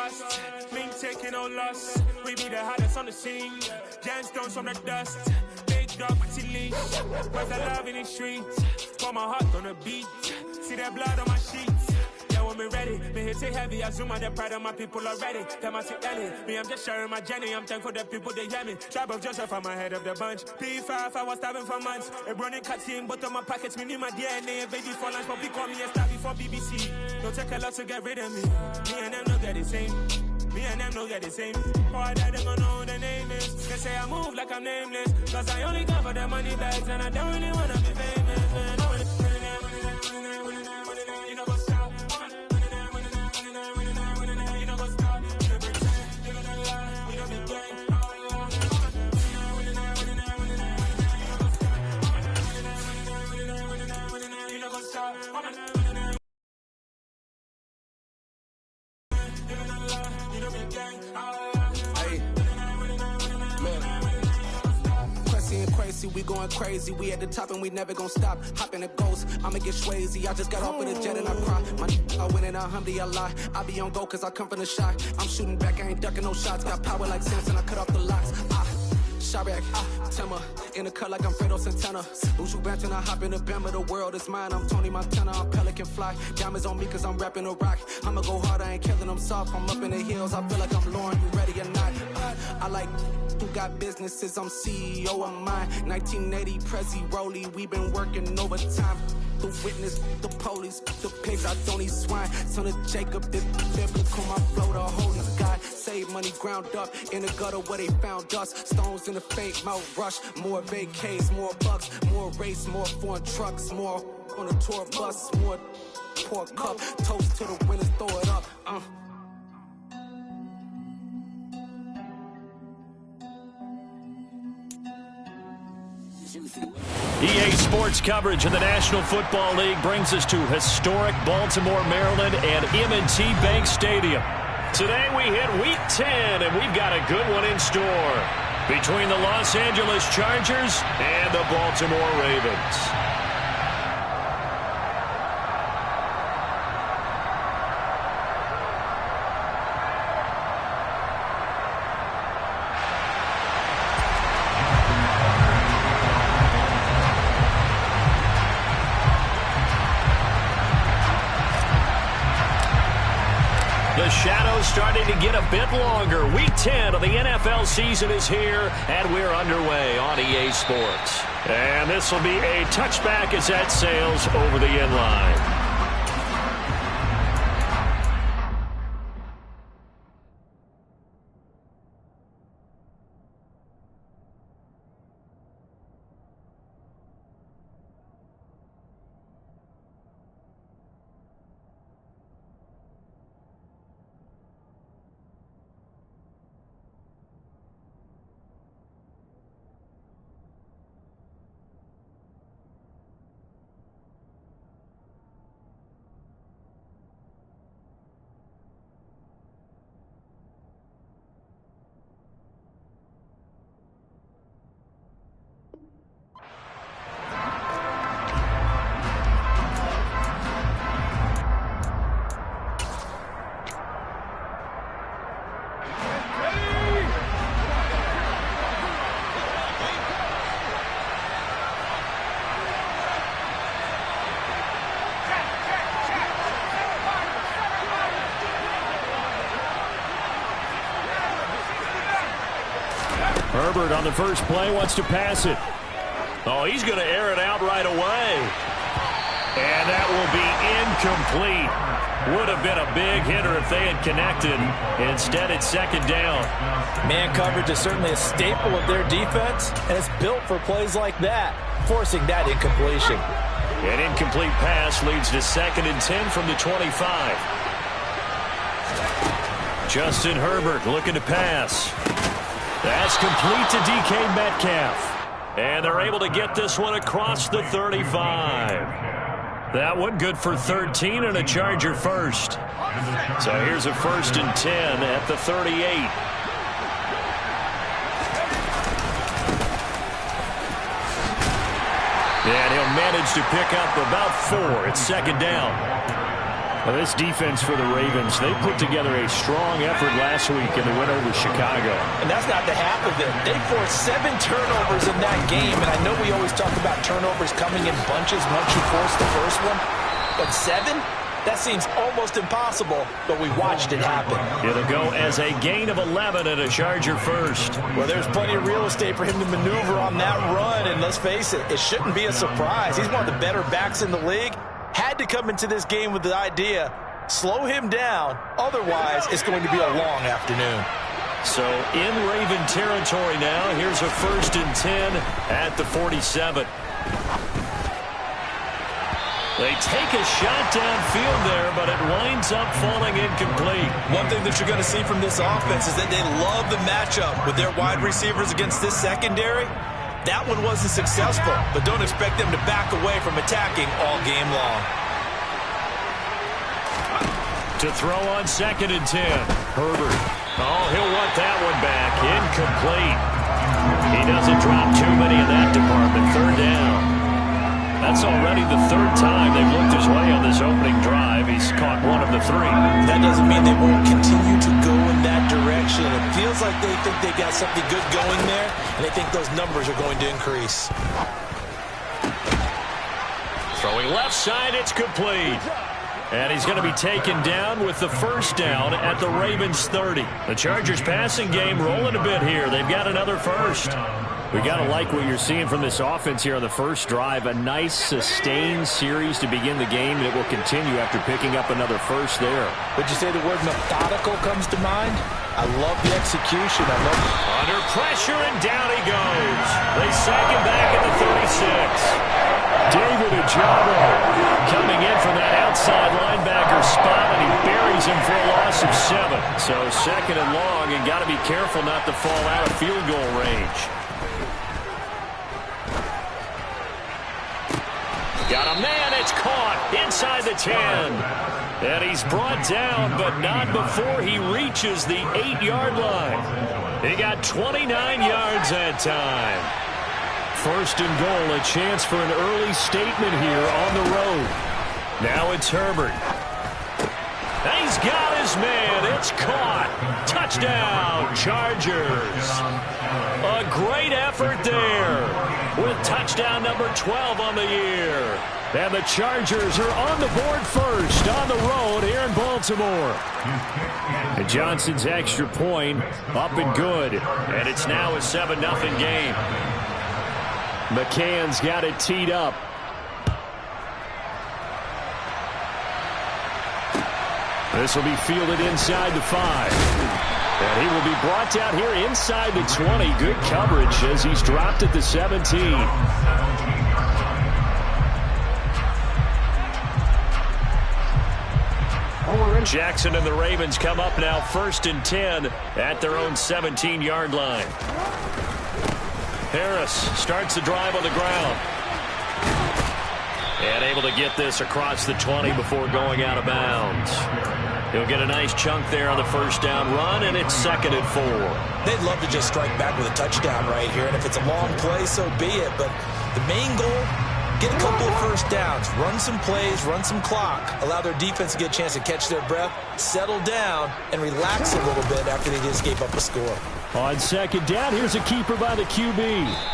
trust. Link taking no loss. We be the hottest on the scene. Gemstones from the dust. Big dog, pretty leash. Where's the love in the streets? Pour my heart on the beat. See that blood on my sheets. Yeah, when we ready, me hit it heavy. I zoom out the pride of my people already. Them I see Ellie. Me, I'm just sharing my journey. I'm thankful the people they hear me. Tribe of Joseph, I'm ahead of the bunch. P5, I was starving for months. A running cut team, but on my pockets, me need my DNA. Baby for lunch, but call me a star before BBC. Don't take a lot to get rid of me. Me and them don't get the same. Me and them don't get the same. Boy, that they gonna know the name is. They say I move like I'm nameless. Cause I only come for the money bags. And I don't really wanna be famous, man. You know what's up? You know what's up? You know the gang. You know what's up? Crazy, we going crazy. We at the top and we never gonna stop. Hopping the ghost, I'ma get swayzy. I just got off with a jet and I cry. I win and I humdy a lot. I be on go cause I come from the shot. I'm shooting back, I ain't ducking no shots. Got power like Samson, I cut off the locks. Chirac, Timmer, in the cut like I'm Fredo Santana. Buju Banton, I hop in the Bama, the world is mine. I'm Tony Montana, I'm Pelican Fly. Diamonds on me cause I'm rapping a rock. I'ma go hard, I ain't killing them soft. I'm up in the hills, I feel like I'm Lauren, you ready or not? I like who got businesses, I'm CEO of mine. 1980 Prezi Rolly, we been working overtime. The witness, the police, the pigs, I don't eat swine. Son of Jacob, this biblical, my flow, the holy God. Save money ground up in the gutter where they found us. Stones in the fake mouth rush. More vacays, more bucks, more race, more foreign trucks, more on a tour bus, more pork cup. Toast to the winners, throw it up. EA Sports coverage of the National Football League brings us to historic Baltimore, Maryland and M&T Bank Stadium. Today we hit Week 10, and we've got a good one in store between the Los Angeles Chargers and the Baltimore Ravens. The shadows starting to get a bit longer. Week 10 of the NFL season is here, and we're underway on EA Sports. And this will be a touchback as that sails over the end line. Herbert on the first play wants to pass it. Oh, he's going to air it out right away. And that will be incomplete. Would have been a big hitter if they had connected. Instead, it's second down. Man coverage is certainly a staple of their defense, and it's built for plays like that, forcing that incompletion. An incomplete pass leads to 2nd and 10 from the 25. Justin Herbert looking to pass. That's complete to DK Metcalf. And they're able to get this one across the 35. That one good for 13 and a Charger first. So here's a 1st and 10 at the 38. And he'll manage to pick up about 4. It's second down. Well, this defense for the Ravens, they put together a strong effort last week in the win over Chicago. And that's not the half of it. They forced 7 turnovers in that game, and I know we always talk about turnovers coming in bunches once you force the first one, but 7? That seems almost impossible, but we watched it happen. It'll go as a gain of 11 and a Charger first. Well, there's plenty of real estate for him to maneuver on that run, and let's face it, it shouldn't be a surprise. He's one of the better backs in the league. Had to come into this game with the idea, slow him down, otherwise it's going to be a long afternoon. So in Raven territory now, here's a 1st and 10 at the 47. They take a shot downfield there, but it winds up falling incomplete. One thing that you're going to see from this offense is that they love the matchup with their wide receivers against this secondary. That one wasn't successful, but don't expect them to back away from attacking all game long. To throw on 2nd and 10. Herbert. Oh, he'll want that one back. Incomplete. He doesn't drop too many in that department. 3rd down. That's already the 3rd time they've looked his way on this opening drive. He's caught 1 of the 3. That doesn't mean they won't continue to go in that direction. It feels like they think they got something good going there, and they think those numbers are going to increase. Throwing left side, it's complete. And he's going to be taken down with the 1st down at the Ravens 30. The Chargers passing game rolling a bit here. They've got another 1st. We got to like what you're seeing from this offense here on the first drive. A nice sustained series to begin the game, and it will continue after picking up another 1st there. Would you say the word methodical comes to mind? I love the execution. Under pressure, and down he goes. They sack him back at the 36. David Ojabo coming in from that outside linebacker spot, and he buries him for a loss of 7. So 2nd and long, and got to be careful not to fall out of field goal range. Got a man, it's caught inside the 10. And he's brought down, but not before he reaches the 8-yard line. He got 29 yards that time. 1st and goal, a chance for an early statement here on the road. Now it's Herbert. He's got his man. It's caught. Touchdown, Chargers. A great effort there with touchdown number 12 on the year. And the Chargers are on the board first on the road here in Baltimore. And Johnson's extra point up and good. And it's now a 7-0 game. McCann's got it teed up. This will be fielded inside the 5. And he will be brought down here inside the 20. Good coverage as he's dropped at the 17. Jackson and the Ravens come up now 1st and 10 at their own 17-yard line. Harris starts the drive on the ground. And able to get this across the 20 before going out of bounds. He'll get a nice chunk there on the 1st down run, and it's 2nd and 4. They'd love to just strike back with a touchdown right here, and if it's a long play, so be it. But the main goal, get a couple of 1st downs, run some plays, run some clock, allow their defense to get a chance to catch their breath, settle down, and relax a little bit after they just gave up a score. On 2nd down, here's a keeper by the QB.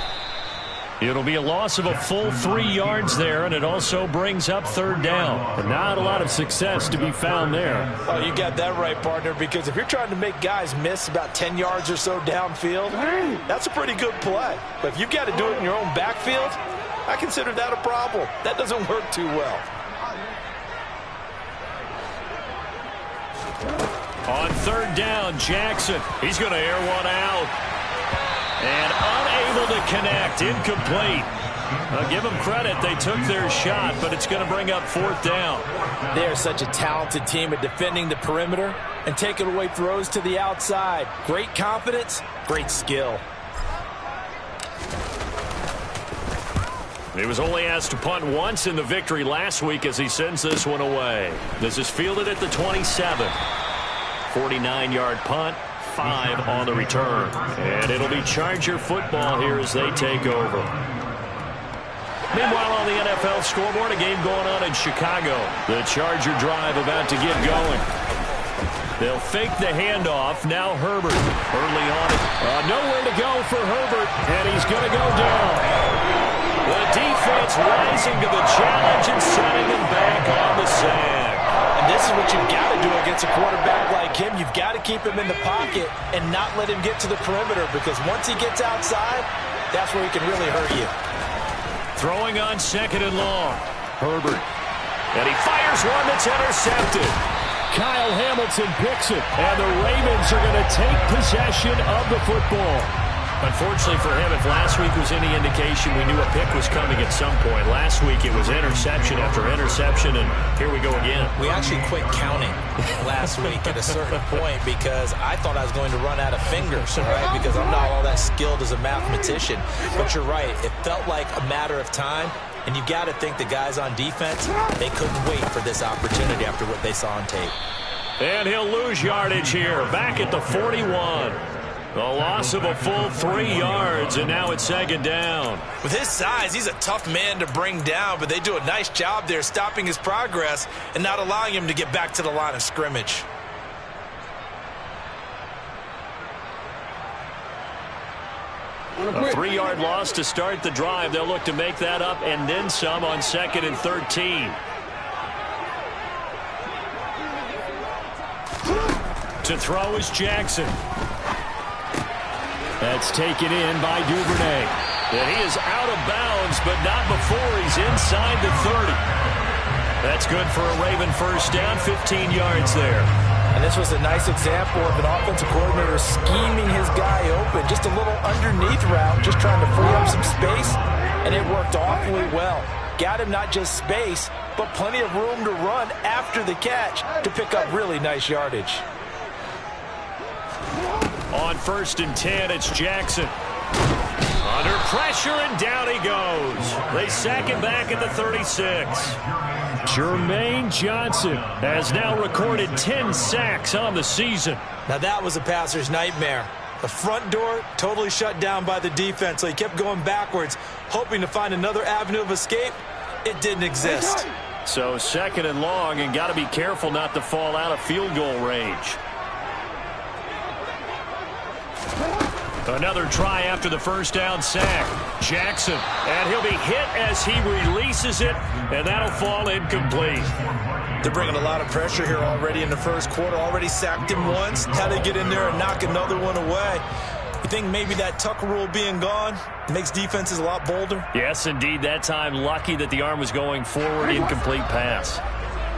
It'll be a loss of a full 3 yards there, and it also brings up 3rd down. And not a lot of success to be found there. Oh, you got that right, partner, because if you're trying to make guys miss about 10 yards or so downfield, that's a pretty good play. But if you've got to do it in your own backfield, I consider that a problem. That doesn't work too well. On 3rd down, Jackson. He's going to air one out. And unable to connect. Incomplete. I'll give them credit. They took their shot, but it's going to bring up 4th down. They are such a talented team at defending the perimeter and taking away throws to the outside. Great confidence, great skill. He was only asked to punt once in the victory last week as he sends this one away. This is fielded at the 27. 49-yard punt. 5 on the return. And it'll be Charger football here as they take over. Meanwhile, on the NFL scoreboard, a game going on in Chicago. The Charger drive about to get going. They'll fake the handoff. Now Herbert early on it. Nowhere to go for Herbert, and he's going to go down. The defense rising to the challenge and setting him back on the sack. And this is what you've got to do against a quarterback like him. You've got to keep him in the pocket and not let him get to the perimeter, because once he gets outside, that's where he can really hurt you. Throwing on 2nd and long. Herbert. And he fires one that's intercepted. Kyle Hamilton picks it, and the Ravens are going to take possession of the football. Unfortunately for him, if last week was any indication, we knew a pick was coming at some point. Last week it was interception after interception, and here we go again. We actually quit counting last week at a certain point because I thought I was going to run out of fingers, right? Because I'm not all that skilled as a mathematician. But you're right. It felt like a matter of time. And you've got to think the guys on defense, they couldn't wait for this opportunity after what they saw on tape. And he'll lose yardage here, back at the 41. The loss of a full 3 yards, and now it's 2nd down. With his size, he's a tough man to bring down, but they do a nice job there stopping his progress and not allowing him to get back to the line of scrimmage. A 3-yard loss to start the drive. They'll look to make that up and then some on 2nd and 13. To throw is Jackson. That's taken in by Duvernay. And he is out of bounds, but not before he's inside the 30. That's good for a Raven first down, 15 yards there. And this was a nice example of an offensive coordinator scheming his guy open. Just a little underneath route, just trying to free up some space, and it worked awfully well. Got him not just space, but plenty of room to run after the catch to pick up really nice yardage. On 1st and 10, it's Jackson. Under pressure, and down he goes. They sack him back at the 36. Jermaine Johnson has now recorded 10 sacks on the season. Now that was a passer's nightmare. The front door totally shut down by the defense, so he kept going backwards, hoping to find another avenue of escape. It didn't exist. So 2nd and long, and got to be careful not to fall out of field goal range. Another try after the first down sack. Jackson, and he'll be hit as he releases it, and that'll fall incomplete. They're bringing a lot of pressure here already in the first quarter. Already sacked him once. Now they get in there and knock another one away. You think maybe that Tucker rule being gone makes defenses a lot bolder? Yes, indeed. That time, lucky that the arm was going forward. Incomplete pass.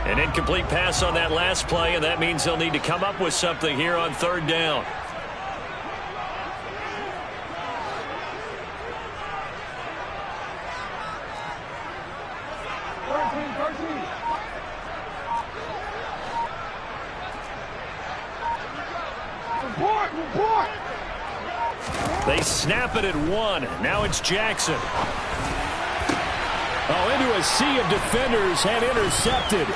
An incomplete pass on that last play, and that means they'll need to come up with something here on 3rd down. They snap it at 1. Now it's Jackson. Oh, into a sea of defenders and intercepted.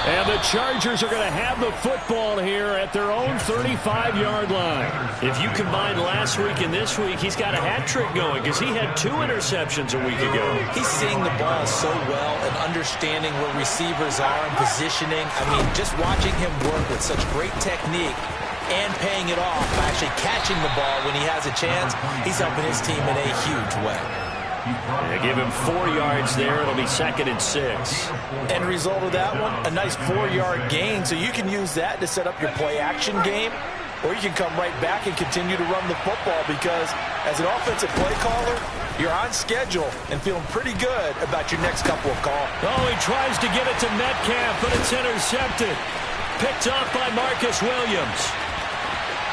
And the Chargers are going to have the football here at their own 35-yard line. If you combine last week and this week, he's got a hat trick going because he had 2 interceptions a week ago. He's seeing the ball so well and understanding where receivers are and positioning. I mean, just watching him work with such great technique and paying it off by actually catching the ball when he has a chance, he's helping his team in a huge way. They give him 4 yards there. It'll be 2nd and 6. End result of that one, a nice 4-yard gain. So you can use that to set up your play-action game, or you can come right back and continue to run the football because as an offensive play caller, you're on schedule and feeling pretty good about your next couple of calls. Oh, he tries to get it to Metcalf, but it's intercepted. Picked off by Marcus Williams.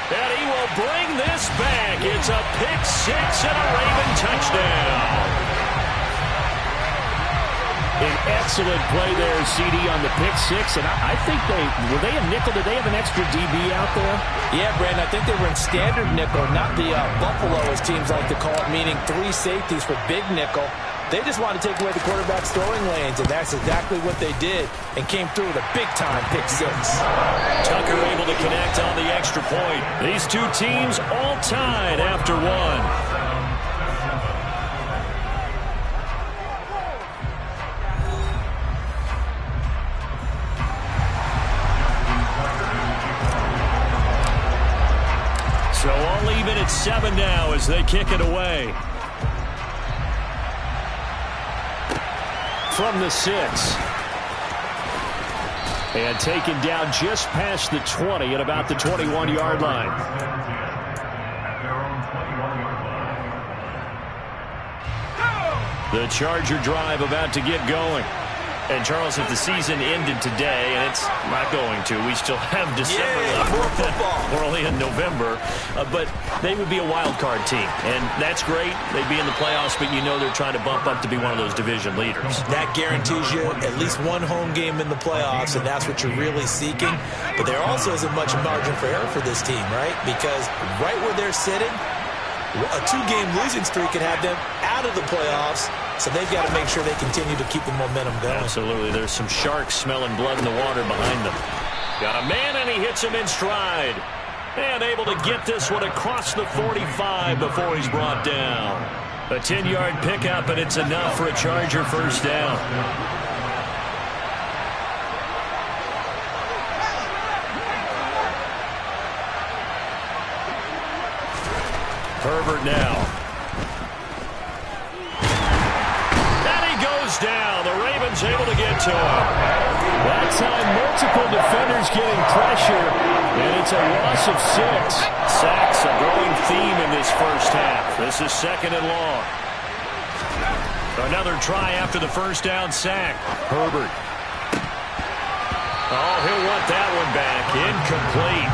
And he will bring this back. It's a pick-6 and a Raven touchdown. An excellent play there, CD, on the pick-6. And I think were they a nickel? Did they have an extra DB out there? Yeah, Brandon, I think they were in standard nickel, not the Buffalo, as teams like to call it, meaning 3 safeties for big nickel. They just wanted to take away the quarterback's throwing lanes, and that's exactly what they did and came through with a big-time pick six. Tucker able to connect on the extra point. These two teams all tied after one. So all even at 7 now as they kick it away. From the 6. And taken down just past the 20 at about the 21-yard line. The Charger drive about to get going. And, Charles, if the season ended today, and it's not going to, we still have December left. More football. We're only in November. But they would be a wild card team. And that's great. They'd be in the playoffs, but you know they're trying to bump up to be one of those division leaders. That guarantees you at least one home game in the playoffs, and that's what you're really seeking. But there also isn't much margin for error for this team, right? Because right where they're sitting, a 2-game losing streak could have them out of the playoffs. So they've got to make sure they continue to keep the momentum going. Absolutely. There's some sharks smelling blood in the water behind them. Got a man, and he hits him in stride. And able to get this one across the 45 before he's brought down. A 10-yard pickup, and it's enough for a Charger first down. Herbert now. Down. The Ravens able to get to him. That time, multiple defenders getting pressure, and it's a loss of 6. Sacks, a growing theme in this first half. This is 2nd and long. Another try after the first down sack. Herbert. Oh, he'll want that one back. Incomplete.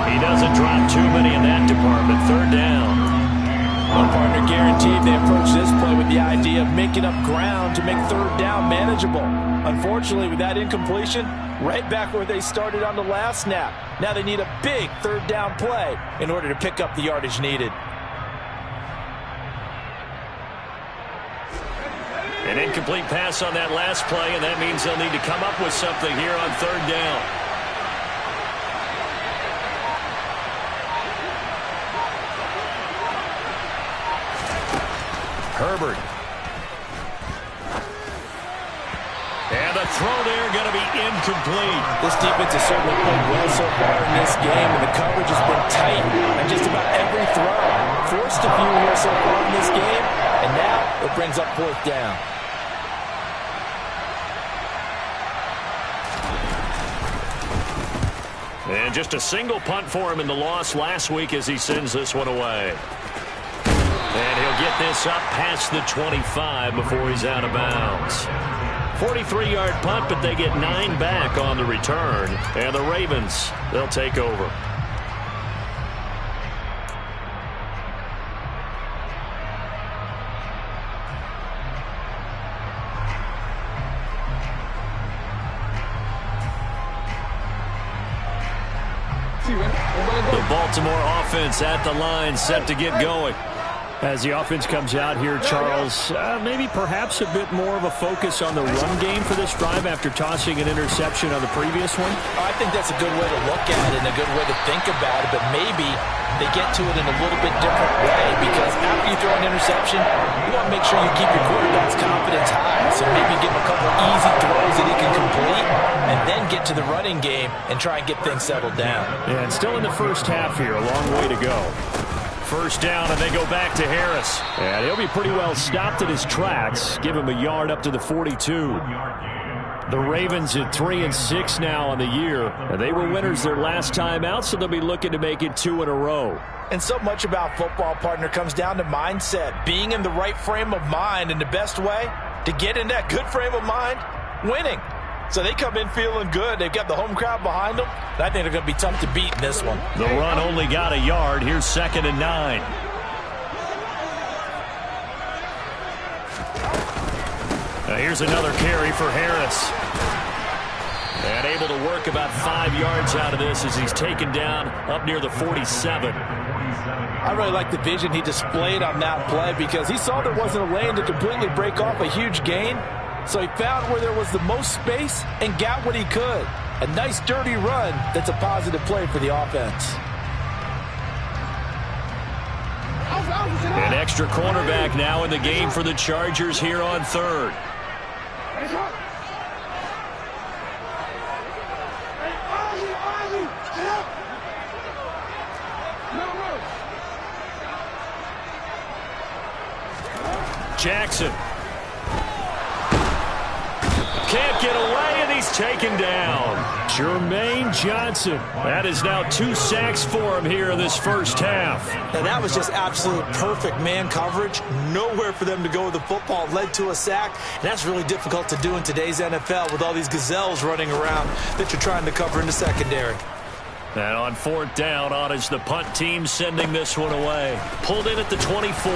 He doesn't drop too many in that department. 3rd down. Well, partner, guaranteed they approach this play with the idea of making up ground to make 3rd down manageable. Unfortunately, with that incompletion, right back where they started on the last snap. Now they need a big 3rd down play in order to pick up the yardage needed. An incomplete pass on that last play, and that means they'll need to come up with something here on 3rd down. Herbert. And the throw there going to be incomplete. This defense has certainly played well so far in this game, and the coverage has been tight on just about every throw. Forced a few here so far in this game, and now it brings up 4th down. And just a single punt for him in the loss last week as he sends this one away. And he'll get this up past the 25 before he's out of bounds. 43-yard punt, but they get 9 back on the return. And the Ravens, they'll take over. The Baltimore offense at the line, set to get going. As the offense comes out here, Charles, maybe perhaps a bit more of a focus on the run game for this drive after tossing an interception on the previous one? I think that's a good way to look at it and a good way to think about it, but maybe they get to it in a little bit different way, because after you throw an interception, you want to make sure you keep your quarterback's confidence high. So maybe give him a couple easy throws that he can complete, and then get to the running game and try and get things settled down. Yeah, and still in the first half here, a long way to go. First down, and they go back to Harris. And he'll be pretty well stopped at his tracks. Give him a yard up to the 42. The Ravens at 3-6 now on the year. And they were winners their last time out, so they'll be looking to make it 2 in a row. And so much about football, partner, comes down to mindset. Being in the right frame of mind, and the best way to get in that good frame of mind, winning. So they come in feeling good. They've got the home crowd behind them. And I think they're going to be tough to beat in this one. The run only got a yard. Here's 2nd and 9. Here's another carry for Harris. And able to work about 5 yards out of this as he's taken down up near the 47. I really like the vision he displayed on that play because he saw there wasn't a lane to completely break off a huge gain. So he found where there was the most space and got what he could. A nice dirty run that's a positive play for the offense. An extra cornerback now in the game for the Chargers here on third. Jackson. Can't get away, and he's taken down. Jermaine Johnson. That is now 2 sacks for him here in this first half. Now that was just absolute perfect man coverage. Nowhere for them to go with the football. Led to a sack, and that's really difficult to do in today's NFL with all these gazelles running around that you're trying to cover in the secondary. And on 4th down, on is the punt team sending this one away. Pulled in at the 24.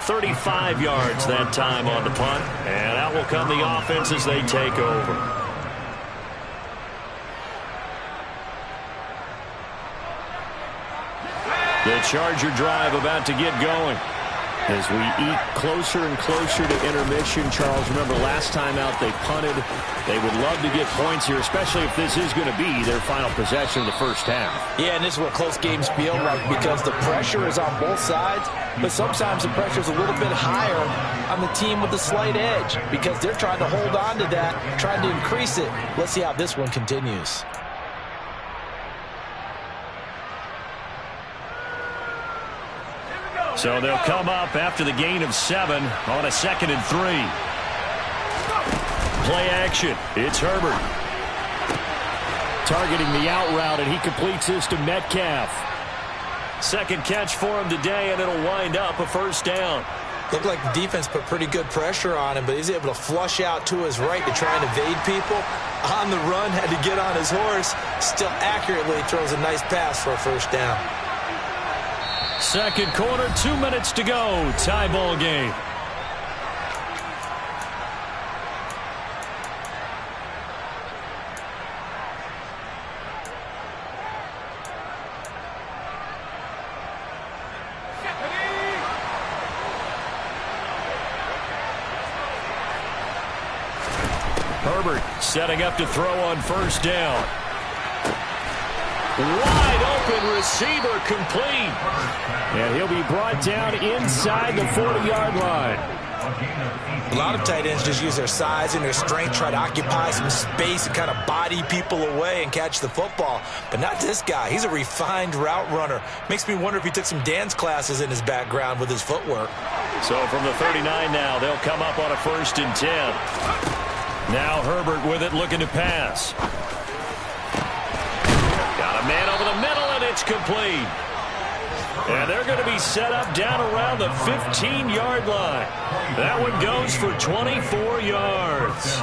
35 yards that time on the punt. And out will come the offense as they take over. The Charger drive about to get going. As we eat closer and closer to intermission, Charles, remember last time out they punted. They would love to get points here, especially if this is going to be their final possession of the first half. Yeah, and this is what close games feel like because the pressure is on both sides, but sometimes the pressure is a little bit higher on the team with the slight edge because they're trying to hold on to that, trying to increase it. Let's see how this one continues. So they'll come up after the gain of 7 on a 2nd and 3. Play action. It's Herbert. Targeting the out route, and he completes this to Metcalf. Second catch for him today, and it'll wind up a first down. Looked like the defense put pretty good pressure on him, but he's able to flush out to his right to try and evade people. On the run, had to get on his horse. Still accurately throws a nice pass for a first down. Second quarter, 2 minutes to go. Tie ball game. Herbert setting up to throw on first down. Wide open receiver complete. And he'll be brought down inside the 40-yard line. A lot of tight ends just use their size and their strength, try to occupy some space and kind of body people away and catch the football. But not this guy. He's a refined route runner. Makes me wonder if he took some dance classes in his background with his footwork. So from the 39 now, they'll come up on a 1st and 10. Now Herbert with it, looking to pass. Got a man over the middle, and it's complete. And they're going to be set up down around the 15-yard line. That one goes for 24 yards.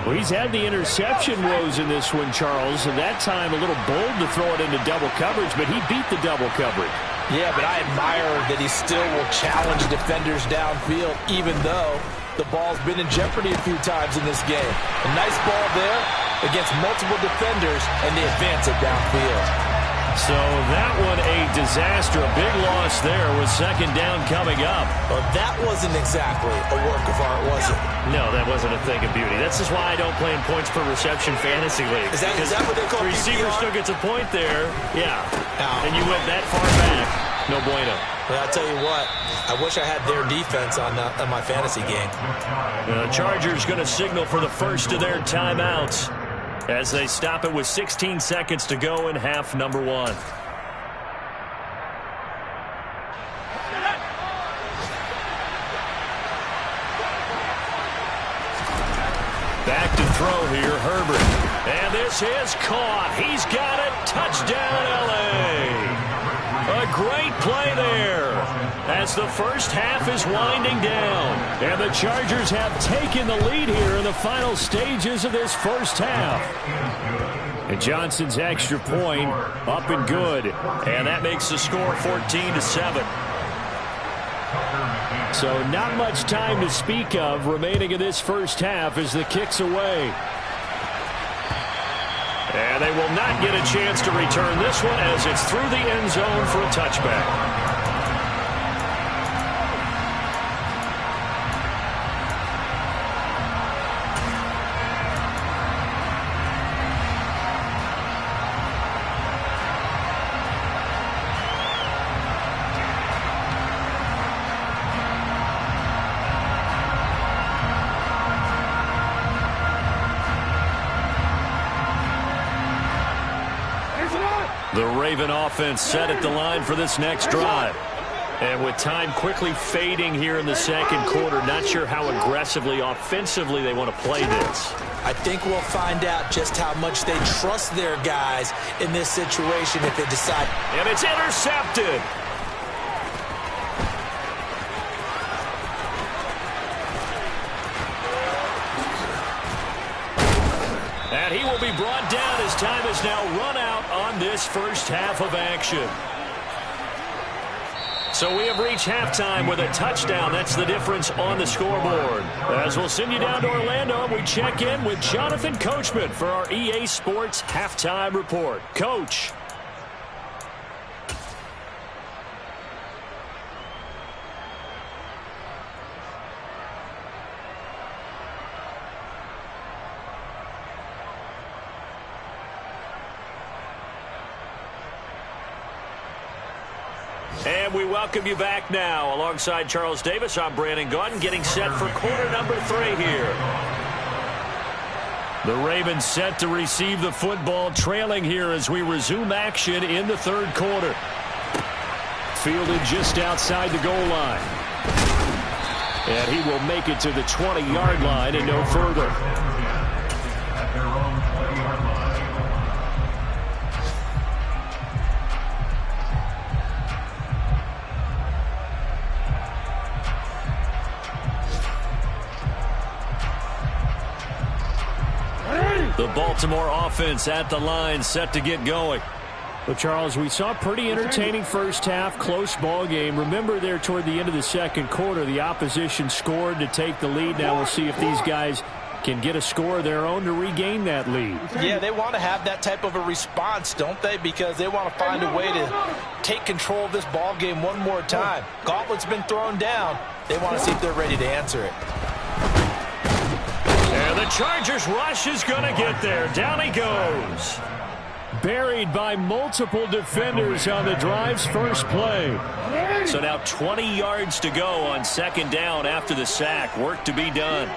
Well, he's had the interception woes in this one, Charles, and that time a little bold to throw it into double coverage, but he beat the double coverage. Yeah, but I admire that he still will challenge defenders downfield, even though the ball's been in jeopardy a few times in this game. A nice ball there against multiple defenders, and they advance it downfield. So that one a disaster. A big loss there with second down coming up. Well, that wasn't exactly a work of art, was it? No, that wasn't a thing of beauty. That's just why I don't play in points per reception fantasy league. Is that what they call the receiver PPR? still gets a point there. Yeah. Ow. And you went that far back. No bueno. Well, I'll tell you what. I wish I had their defense on my fantasy game. The Chargers going to signal for the first of their timeouts as they stop it with 16 seconds to go in half number 1. Back to throw here, Herbert. And this is caught. He's got it. Touchdown, L.A. A great play there as the first half is winding down. And the Chargers have taken the lead here in the final stages of this first half. And Johnson's extra point up and good. And that makes the score 14-7. So not much time to speak of remaining in this first half as the kick's away. And they will not get a chance to return this one as it's through the end zone for a touchback. The Raven offense set at the line for this next drive. And with time quickly fading here in the second quarter, not sure how aggressively, offensively they want to play this. I think we'll find out just how much they trust their guys in this situation if they decide. And it's intercepted. And he will be brought down as time is now run out on this first half of action. So we have reached halftime with a touchdown. That's the difference on the scoreboard. As we'll send you down to Orlando, we check in with Jonathan Coachman for our EA Sports Halftime Report. Coach. And we welcome you back now. Alongside Charles Davis, I'm Brandon Gaudin, getting set for quarter number 3 here. The Ravens set to receive the football, trailing here as we resume action in the third quarter. Fielded just outside the goal line. And he will make it to the 20-yard line and no further. The Baltimore offense at the line, set to get going. Well, Charles, we saw a pretty entertaining first half, close ball game. Remember there toward the end of the second quarter, the opposition scored to take the lead. Now we'll see if these guys can get a score of their own to regain that lead. Yeah, they want to have that type of a response, don't they? Because they want to find a way to take control of this ball game one more time. Gauntlet's been thrown down. They want to see if they're ready to answer it. And the Chargers rush is going to get there. Down he goes. Buried by multiple defenders on the drive's first play. So now 20 yards to go on second down after the sack. Work to be done.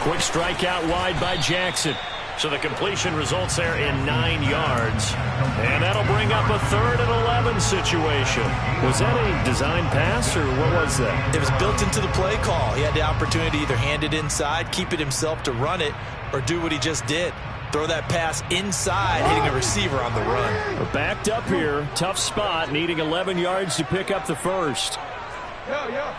Quick strike out wide by Jackson. So the completion results there in 9 yards. And that'll bring up a 3rd and 11 situation. Was that a design pass, or what was that? It was built into the play call. He had the opportunity to either hand it inside, keep it himself to run it, or do what he just did. Throw that pass inside, hitting a receiver on the run. We're backed up here. Tough spot, needing 11 yards to pick up the first. Yeah.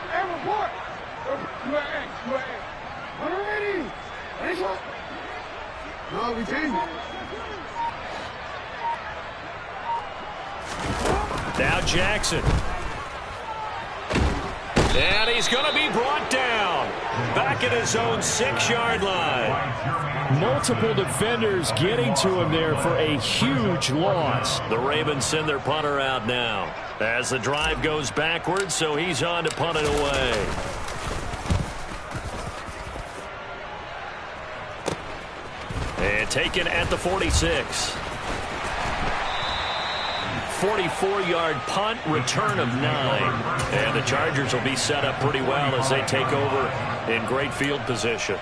Hey, report. No, we changed it. Now Jackson. And he's going to be brought down. Back at his own 6-yard line. Multiple defenders getting to him there for a huge loss. The Ravens send their punter out now. As the drive goes backwards, so he's on to punt it away. And taken at the 46. 44-yard punt, return of 9. And the Chargers will be set up pretty well as they take over in great field position.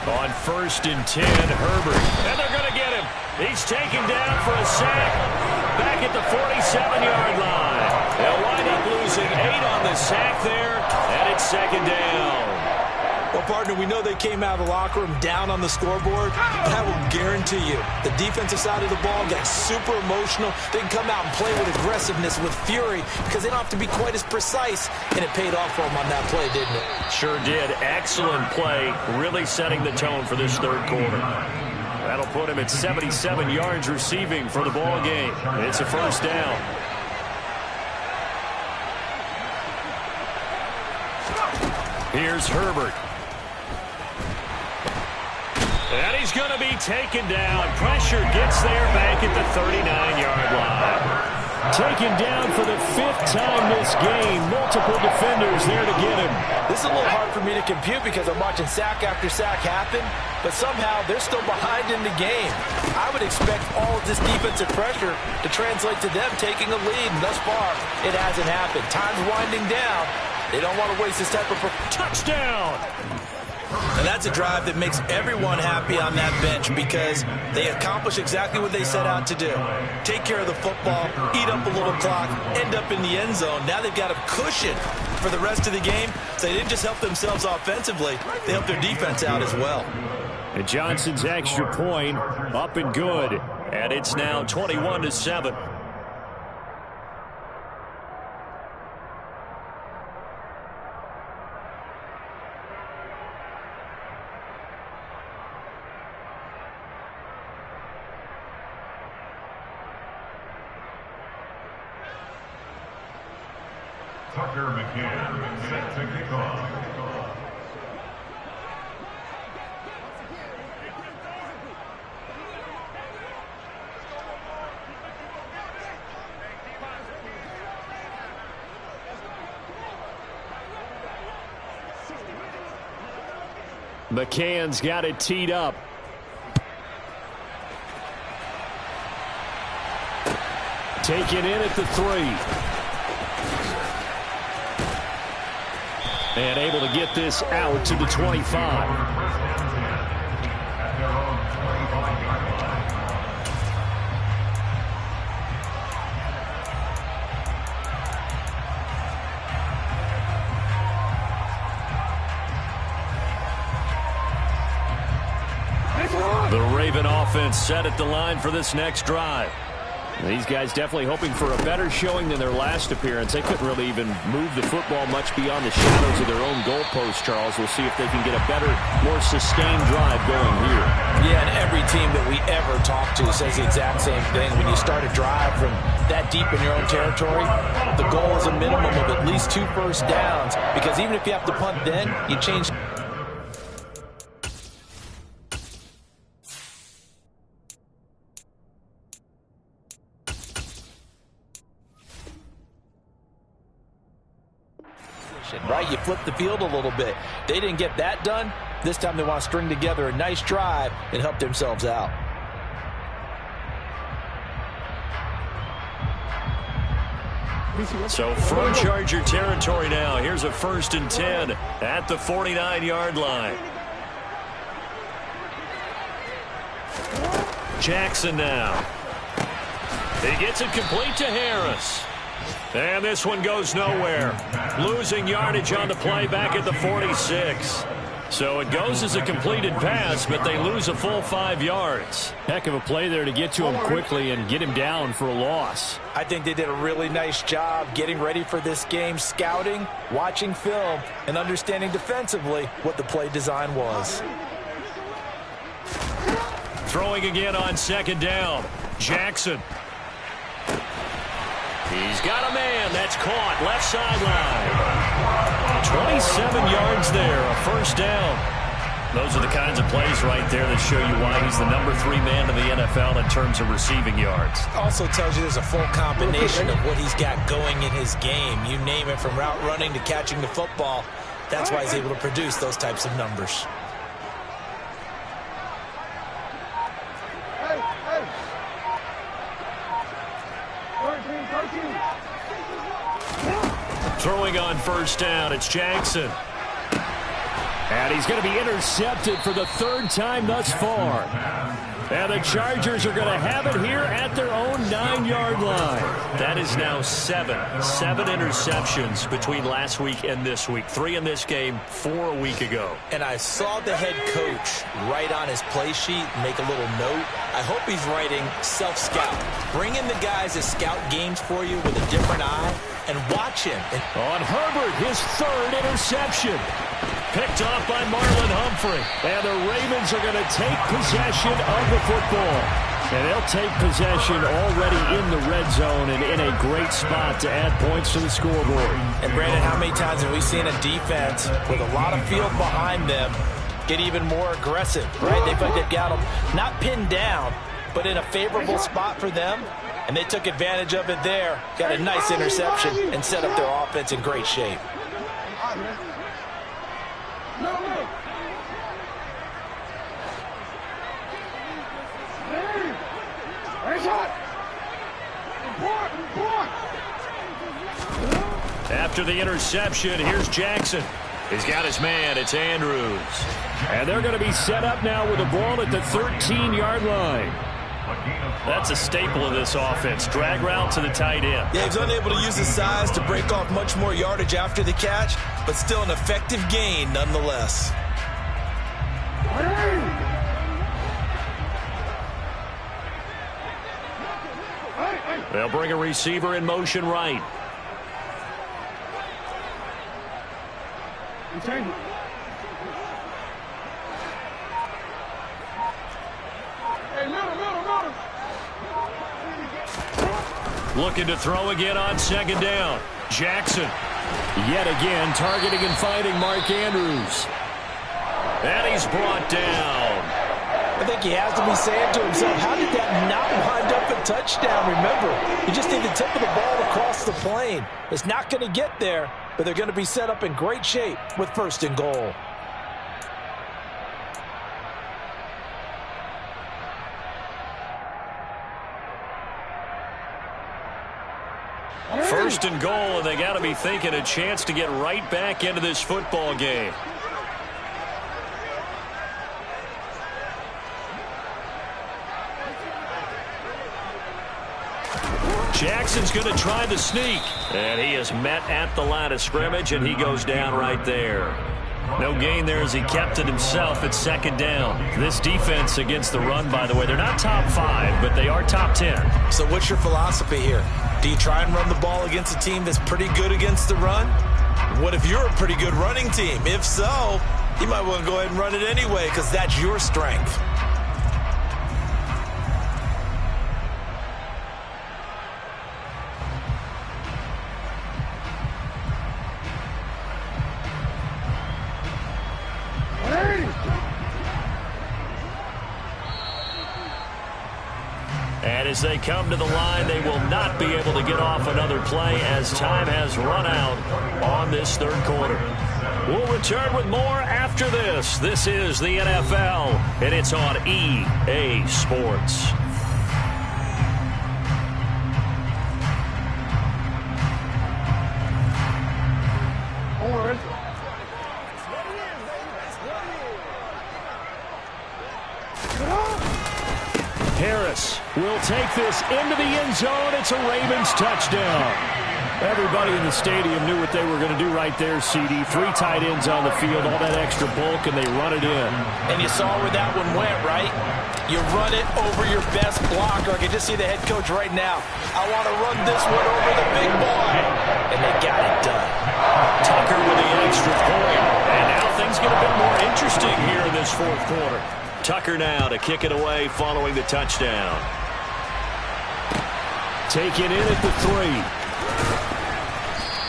On 1st and 10, Herbert. And they're going to get him. He's taken down for a sack. Back at the 47-yard line. They'll wind up losing 8 on the sack there, and it's 2nd down. Well, partner, we know they came out of the locker room down on the scoreboard, but I will guarantee you the defensive side of the ball got super emotional. They can come out and play with aggressiveness, with fury, because they don't have to be quite as precise, and it paid off for them on that play, didn't it? Sure did. Excellent play, really setting the tone for this third quarter. That'll put him at 77 yards receiving for the ball game. It's a first down. Here's Herbert. And he's going to be taken down. Pressure gets there back at the 39-yard line. Taken down for the 5th time this game. Multiple defenders there to get him. This is a little hard for me to compute because I'm watching sack after sack happen, but somehow they're still behind in the game. I would expect all of this defensive pressure to translate to them taking a lead, and thus far, it hasn't happened. Time's winding down. They don't want to waste this type of touchdown. And that's a drive that makes everyone happy on that bench because they accomplish exactly what they set out to do. Take care of the football, eat up a little clock, end up in the end zone. Now they've got a cushion for the rest of the game. So they didn't just help themselves offensively, they helped their defense out as well. And Johnson's extra point up and good. And it's now 21-7. Tucker McCann set to kick off. McCann's got it teed up. Taken in at the 3. And able to get this out to the 25. The Raven offense set at the line for this next drive. These guys definitely hoping for a better showing than their last appearance. They couldn't really even move the football much beyond the shadows of their own goalpost, Charles. We'll see if they can get a better, more sustained drive going here. Yeah, and every team that we ever talk to says the exact same thing. When you start a drive from that deep in your own territory, the goal is a minimum of at least 2 first downs, because even if you have to punt then, you change. Right, you flip the field a little bit. They didn't get that done. This time they want to string together a nice drive and help themselves out. So from Charger territory now, here's a 1st and 10 at the 49-yard line. Jackson now. He gets it complete to Harris. And this one goes nowhere. Losing yardage on the play back at the 46. So it goes as a completed pass, but they lose a full 5 yards. Heck of a play there to get to him quickly and get him down for a loss. I think they did a really nice job getting ready for this game, scouting, watching film, and understanding defensively what the play design was. Throwing again on 2nd down. Jackson. He's got a man. That's caught. Left sideline. 27 yards there. A 1st down. Those are the kinds of plays right there that show you why he's the number 3 man in the NFL in terms of receiving yards. Also tells you there's a full combination of what he's got going in his game. You name it, from route running to catching the football. That's why he's able to produce those types of numbers. Throwing on 1st down, it's Jackson. And he's going to be intercepted for the 3rd time thus far. And the Chargers are going to have it here at their own 9-yard line. That is now 7 interceptions between last week and this week. 3 in this game, 4 a week ago. And I saw the head coach write on his play sheet, make a little note. I hope he's writing self-scout. Bring in the guys that scout games for you with a different eye and watch him. On Herbert, his 3rd interception. Picked off by Marlon Humphrey. And the Ravens are going to take possession of the football. And they'll take possession already in the red zone and in a great spot to add points to the scoreboard. And Brandon, how many times have we seen a defense with a lot of field behind them get even more aggressive, right? They've got them not pinned down, but in a favorable spot for them. And they took advantage of it there. Got a nice interception and set up their offense in great shape. After the interception, here's Jackson. He's got his man. It's Andrews. And they're going to be set up now with the ball at the 13-yard line. That's a staple of this offense. Drag route to the tight end. Yeah, he's unable to use his size to break off much more yardage after the catch, but still an effective gain nonetheless. They'll bring a receiver in motion right. Looking to throw again on 2nd down. Jackson. Yet again, targeting and finding Mark Andrews. And he's brought down. I think he has to be saying to himself, how did that not wind up a touchdown? Remember, you just need the tip of the ball across the plane. It's not going to get there, but they're going to be set up in great shape with 1st and goal. First and goal, and they got to be thinking a chance to get right back into this football game. Jackson's going to try the sneak. And he is met at the line of scrimmage, and he goes down right there. No gain there as he kept it himself at 2nd down. This defense against the run, by the way, they're not top 5, but they are top 10. So what's your philosophy here? Do you try and run the ball against a team that's pretty good against the run? What if you're a pretty good running team? If so, you might want to go ahead and run it anyway because that's your strength. And as they come to the line, they will not be able to get off another play as time has run out on this 3rd quarter. We'll return with more after this. This is the NFL, and it's on EA Sports. Harris will take this into the end zone. It's a Ravens touchdown. Everybody in the stadium knew what they were going to do right there, CD. 3 tight ends on the field, all that extra bulk, and they run it in. And you saw where that one went, right? You run it over your best blocker. I can just see the head coach right now. I want to run this one over the big boy. And they got it done. Tucker with the extra point. And now things get a bit more interesting here in this 4th quarter. Tucker now to kick it away following the touchdown. Taken in at the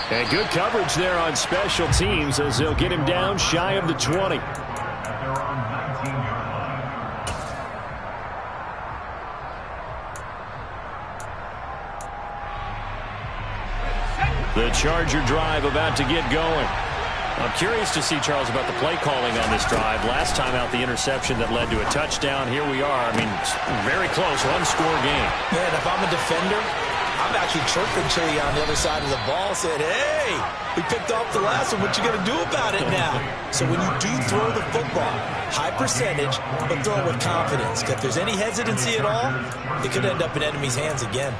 3. And good coverage there on special teams as they'll get him down shy of the 20. The Charger drive about to get going. I'm curious to see, Charles, about the play calling on this drive. Last time out, the interception that led to a touchdown. Here we are. I mean, very close, 1-score game. Man, if I'm a defender, I'm actually chirping to you on the other side of the ball, saying, hey, we picked off the last one. What you going to do about it now? So when you do throw the football, high percentage, but throw it with confidence. If there's any hesitancy at all, it could end up in enemy's hands again.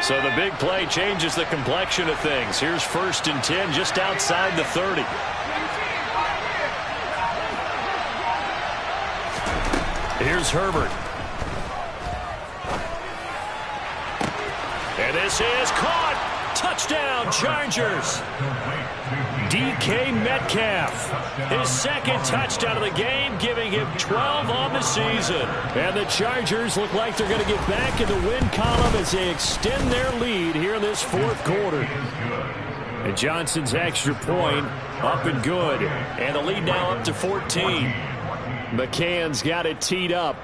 So the big play changes the complexion of things. Here's 1st and 10 just outside the 30. Here's Herbert. And this is caught. Touchdown, Chargers. DK Metcalf, his 2nd touchdown of the game, giving him 12 on the season. And the Chargers look like they're going to get back in the win column as they extend their lead here in this 4th quarter. And Johnson's extra point up and good. And the lead now up to 14. McCann's got it teed up.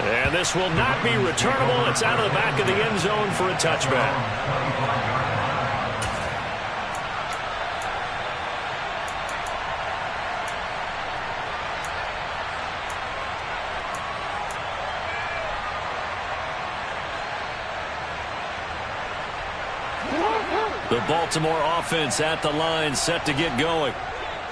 And this will not be returnable. It's out of the back of the end zone for a touchback. The Baltimore offense at the line, set to get going.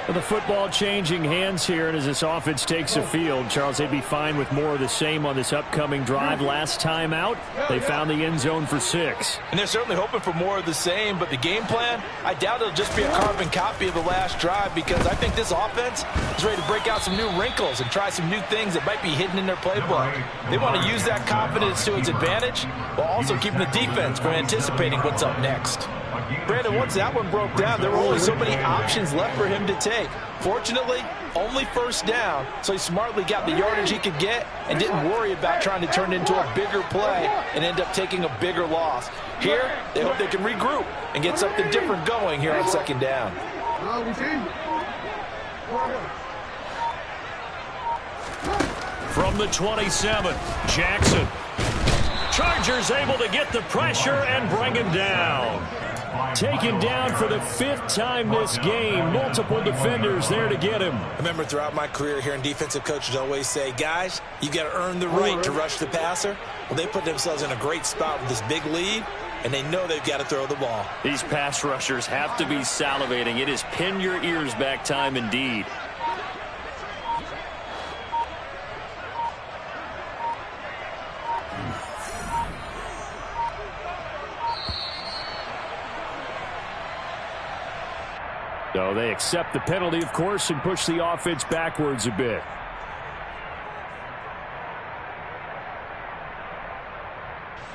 Well, the football changing hands here, and as this offense takes the field, Charles, they'd be fine with more of the same on this upcoming drive. Last time out, they found the end zone for 6. And they're certainly hoping for more of the same, but the game plan, I doubt it'll just be a carbon copy of the last drive, because I think this offense is ready to break out some new wrinkles and try some new things that might be hidden in their playbook. They want to use that confidence to its advantage, while also keeping the defense from anticipating what's up next. Brandon, once that one broke down, there were only so many options left for him to take. Fortunately, only 1st down, so he smartly got the yardage he could get and didn't worry about trying to turn it into a bigger play and end up taking a bigger loss. Here, they hope they can regroup and get something different going here on 2nd down. From the 27, Jackson. Chargers able to get the pressure and bring him down. Taken down for the 5th time this game. Multiple defenders there to get him. I remember throughout my career hearing defensive coaches always say, guys, you got to earn the right to rush the passer. Well, they put themselves in a great spot with this big lead, and they know they've got to throw the ball. These pass rushers have to be salivating. It is pin your ears back time indeed. So they accept the penalty, of course, and push the offense backwards a bit.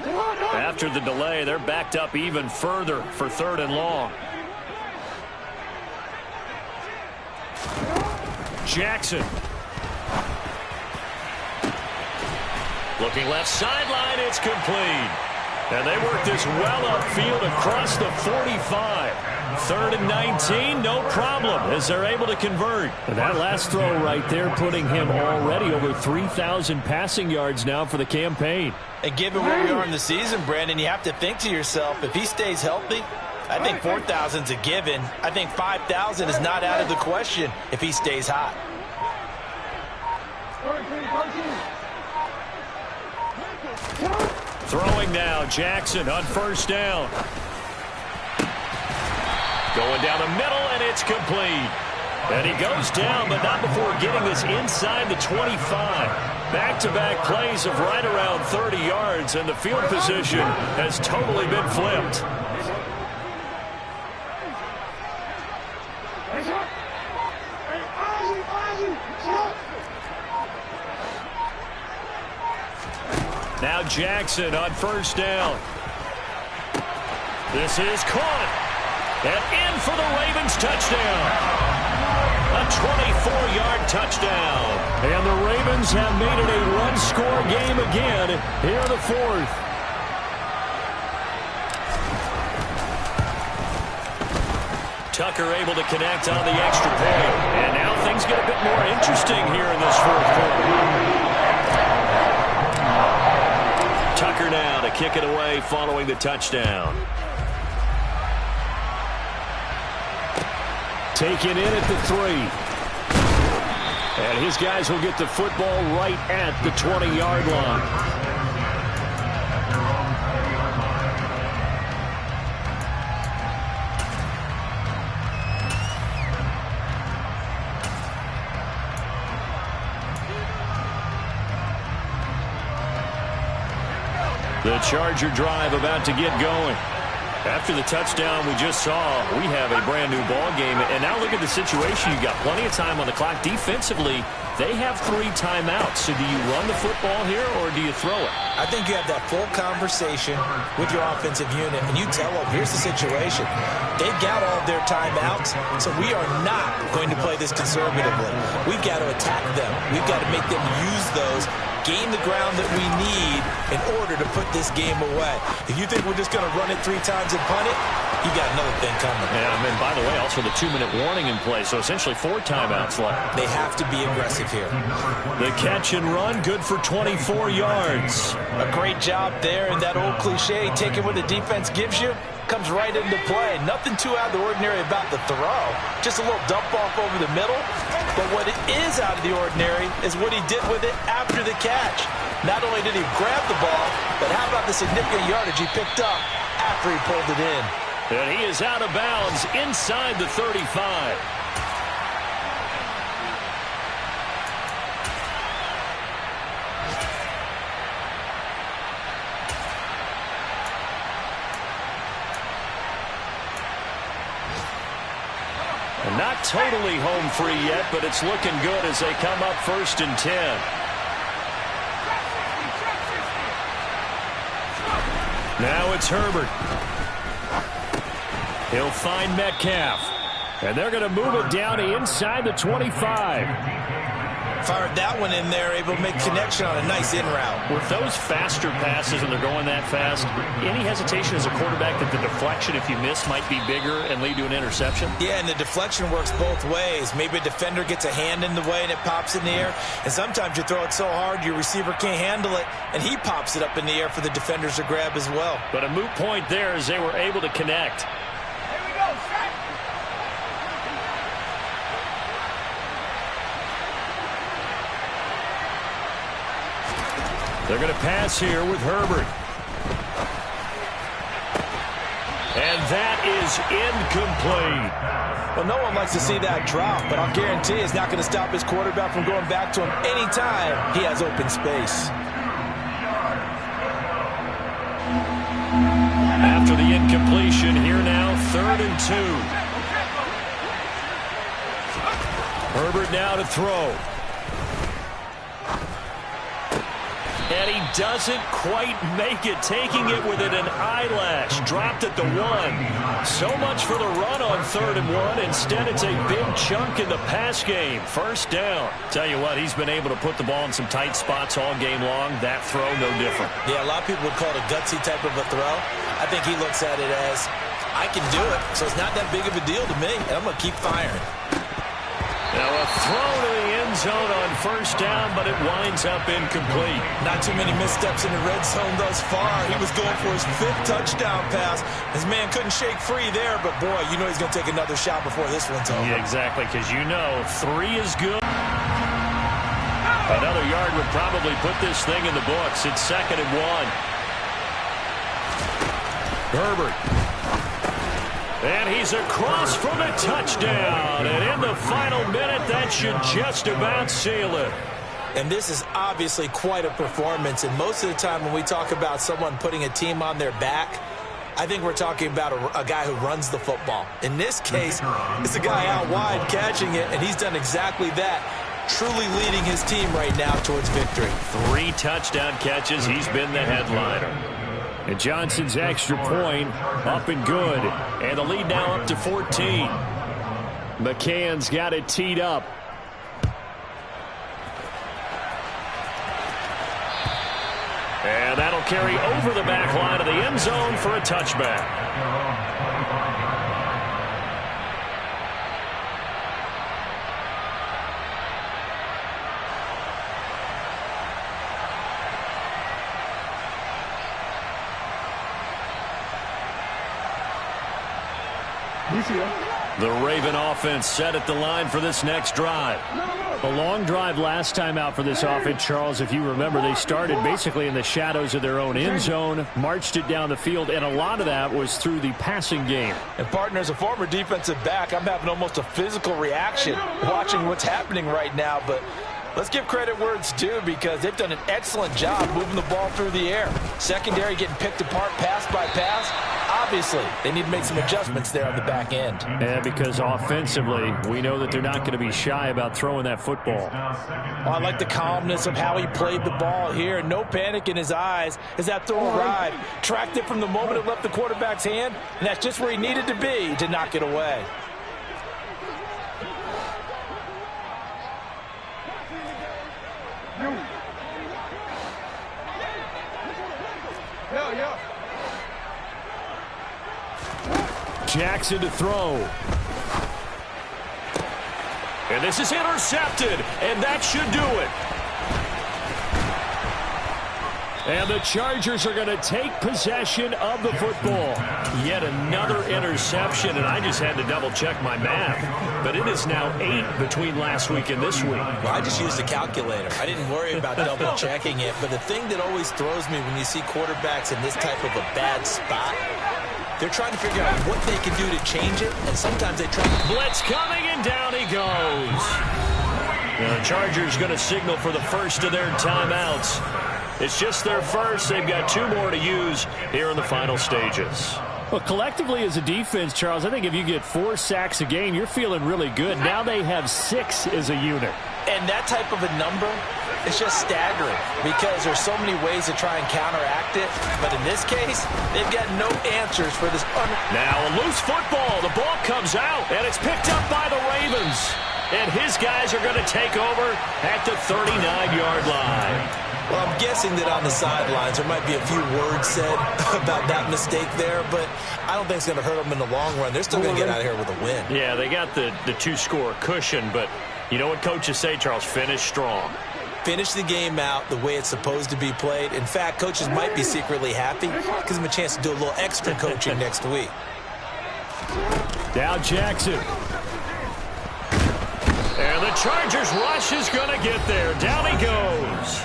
After the delay, they're backed up even further for 3rd and long. Jackson. Looking left sideline, it's complete. And they work this well upfield across the 45. 3rd and 19, no problem, as they're able to convert. And that last throw right there putting him already over 3,000 passing yards now for the campaign. And given where we are in the season, Brandon, you have to think to yourself, if he stays healthy, I think 4,000's a given. I think 5,000 is not out of the question if he stays hot. Throwing now, Jackson on 1st down. Going down the middle, and it's complete. And he goes down, but not before getting this inside the 25. Back-to-back plays of right around 30 yards, and the field position has totally been flipped. Now Jackson on 1st down. This is caught. And in for the Ravens touchdown. A 24-yard touchdown. And the Ravens have made it a one-score game again here in the 4th. Tucker able to connect on the extra point. And now things get a bit more interesting here in this 4th quarter. Tucker now to kick it away following the touchdown. Taken in at the 3. And his guys will get the football right at the 20-yard line. The Charger drive about to get going. After the touchdown we just saw, we have a brand new ball game. And now look at the situation. You've got plenty of time on the clock. Defensively, they have 3 timeouts. So do you run the football here or do you throw it? I think you have that full conversation with your offensive unit, and you tell them, here's the situation. They've got all of their timeouts, so we are not going to play this conservatively. We've got to attack them. We've got to make them use those, gain the ground that we need in order to put this game away. If you think we're just going to run it 3 times and punt it, you got another thing coming. Yeah, and by the way, also the 2-minute warning in play, so essentially 4 timeouts left. They have to be aggressive here. The catch and run, good for 24 yards. A great job there, and that old cliche, taking what the defense gives you, comes right into play. Nothing too out of the ordinary about the throw. Just a little dump off over the middle. But what is out of the ordinary is what he did with it after the catch. Not only did he grab the ball, but how about the significant yardage he picked up after he pulled it in. And he is out of bounds inside the 35. Not totally home free yet, but it's looking good as they come up 1st and 10. Now it's Herbert. He'll find Metcalf. And they're going to move it down to inside the 25. Fired that one in there, able to make connection on a nice in route. With those faster passes and they're going that fast, any hesitation as a quarterback that the deflection, if you miss, might be bigger and lead to an interception? Yeah, and the deflection works both ways. Maybe a defender gets a hand in the way and it pops in the air. And sometimes you throw it so hard your receiver can't handle it, and he pops it up in the air for the defenders to grab as well. But a moot point there as they were able to connect. They're going to pass here with Herbert. And that is incomplete. Well, no one likes to see that drop, but I'll guarantee it's not going to stop his quarterback from going back to him anytime he has open space. After the incompletion, here now, 3rd and 2. Herbert now to throw. And he doesn't quite make it, taking it within an eyelash. Dropped at the 1. So much for the run on 3rd and 1. Instead, it's a big chunk in the pass game. 1st down. Tell you what, he's been able to put the ball in some tight spots all game long. That throw, no different. Yeah, a lot of people would call it a gutsy type of a throw. I think he looks at it as, I can do it, so it's not that big of a deal to me, and I'm going to keep firing. Now a throw to the end zone on 1st down, but it winds up incomplete. Not too many missteps in the red zone thus far. He was going for his 5th touchdown pass. His man couldn't shake free there, but boy, you know he's going to take another shot before this one's over. Yeah, exactly, because you know 3 is good. Another yard would probably put this thing in the books. It's 2nd and 1. Herbert. And he's across for the touchdown. And in the final minute, that should just about seal it. And this is obviously quite a performance. And most of the time when we talk about someone putting a team on their back, I think we're talking about a guy who runs the football. In this case, it's a guy out wide catching it, and he's done exactly that, truly leading his team right now towards victory. 3 touchdown catches. He's been the headliner. And Johnson's extra point up and good. And the lead now up to 14. McCann's got it teed up. And that'll carry over the back line of the end zone for a touchback. The Raven offense set at the line for this next drive. A long drive last time out for this offense, Charles. If you remember, they started basically in the shadows of their own end zone, marched it down the field, and a lot of that was through the passing game. And, partner, as a former defensive back, I'm having almost a physical reaction watching what's happening right now. But let's give credit where it's due, because they've done an excellent job moving the ball through the air. Secondary getting picked apart pass by pass. Obviously, they need to make some adjustments there on the back end. And because offensively, we know that they're not going to be shy about throwing that football. Well, I like the calmness of how he played the ball here. No panic in his eyes as that throw arrived. Tracked it from the moment it left the quarterback's hand, and that's just where he needed to be to knock it away. Jackson to throw. And this is intercepted, and that should do it. And the Chargers are going to take possession of the football. Yet another interception, and I just had to double-check my math. But it is now 8 between last week and this week. Well, I just used a calculator. I didn't worry about double-checking it. But the thing that always throws me when you see quarterbacks in this type of a bad spot, they're trying to figure out what they can do to change it, and sometimes they try. Blitz coming, and down he goes. The Chargers going to signal for the first of their timeouts. It's just their first. They've got 2 more to use here in the final stages. Well, collectively as a defense, Charles, I think if you get 4 sacks a game, you're feeling really good. Now they have 6 as a unit. And that type of a number is just staggering, because there's so many ways to try and counteract it. But in this case, they've got no answers for this. Now a loose football. The ball comes out, and it's picked up by the Ravens. And his guys are going to take over at the 39-yard line. Well, I'm guessing that on the sidelines there might be a few words said about that mistake there, but I don't think it's going to hurt them in the long run. They're still going to get out of here with a win. Yeah, they got the 2-score cushion, but you know what coaches say, Charles? Finish strong. Finish the game out the way it's supposed to be played. In fact, coaches might be secretly happy. Gives them a chance to do a little extra coaching next week. Now Jackson. And the Chargers rush is going to get there. Down he goes.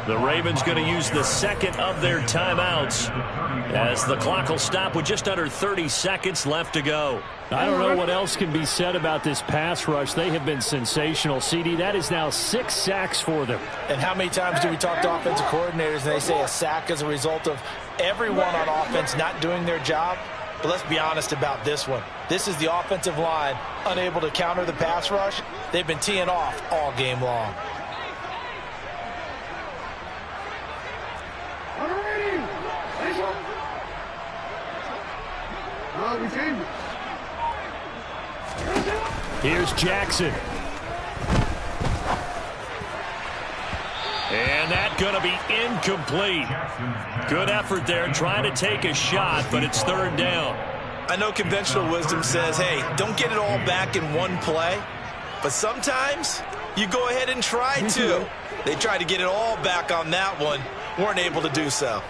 The Ravens going to use the second of their timeouts as the clock will stop with just under 30 seconds left to go. I don't know what else can be said about this pass rush. They have been sensational, CD. That is now 6 sacks for them. And how many times do we talk to offensive coordinators and they say a sack is a result of everyone on offense not doing their job? But let's be honest about this one. This is the offensive line unable to counter the pass rush. They've been teeing off all game long. Here's Jackson. And that's going to be incomplete. Good effort there trying to take a shot, but it's 3rd down. I know conventional wisdom says, hey, don't get it all back in one play. But sometimes you go ahead and try to. They tried to get it all back on that one. Weren't able to do so.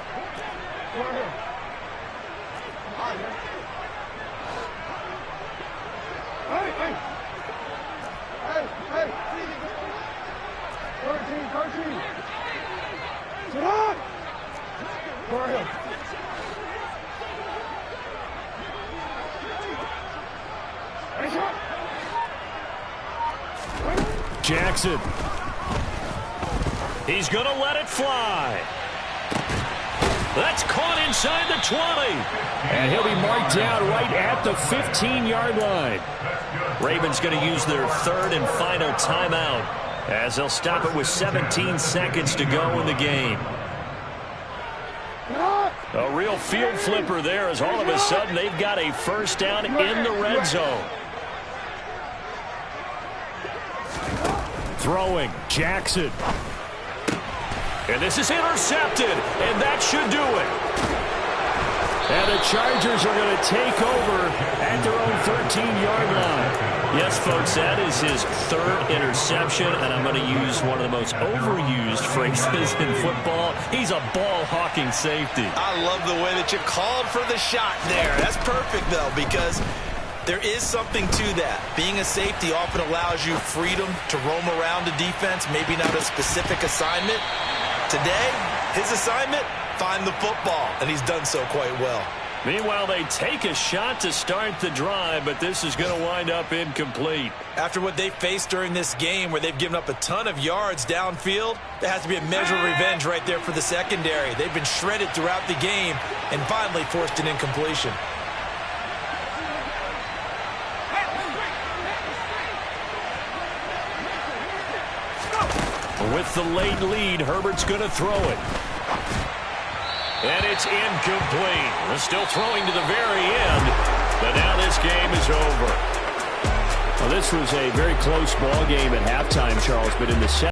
Jackson. He's going to let it fly. That's caught inside the 20. And he'll be marked down right at the 15-yard line. Ravens going to use their 3rd and final timeout as they'll stop it with 17 seconds to go in the game. A real field flipper there as all of a sudden they've got a 1st down in the red zone. Throwing, Jackson. And this is intercepted, and that should do it. And the Chargers are going to take over at their own 13-yard line. Yes, folks, that is his 3rd interception, and I'm going to use one of the most overused phrases in football. He's a ball-hawking safety. I love the way that you called for the shot there. That's perfect, though, because There is something to that. Being a safety often allows you freedom to roam around the defense, maybe not a specific assignment. Today, his assignment, find the football, and he's done so quite well. Meanwhile, they take a shot to start the drive, but this is going to wind up incomplete. After what they faced during this game where they've given up a ton of yards downfield, there has to be a measure of revenge right there for the secondary. They've been shredded throughout the game and finally forced an incompletion. With the late lead, Herbert's going to throw it. And it's incomplete. They're still throwing to the very end, but now this game is over. Well, this was a very close ball game at halftime, Charles, but in the second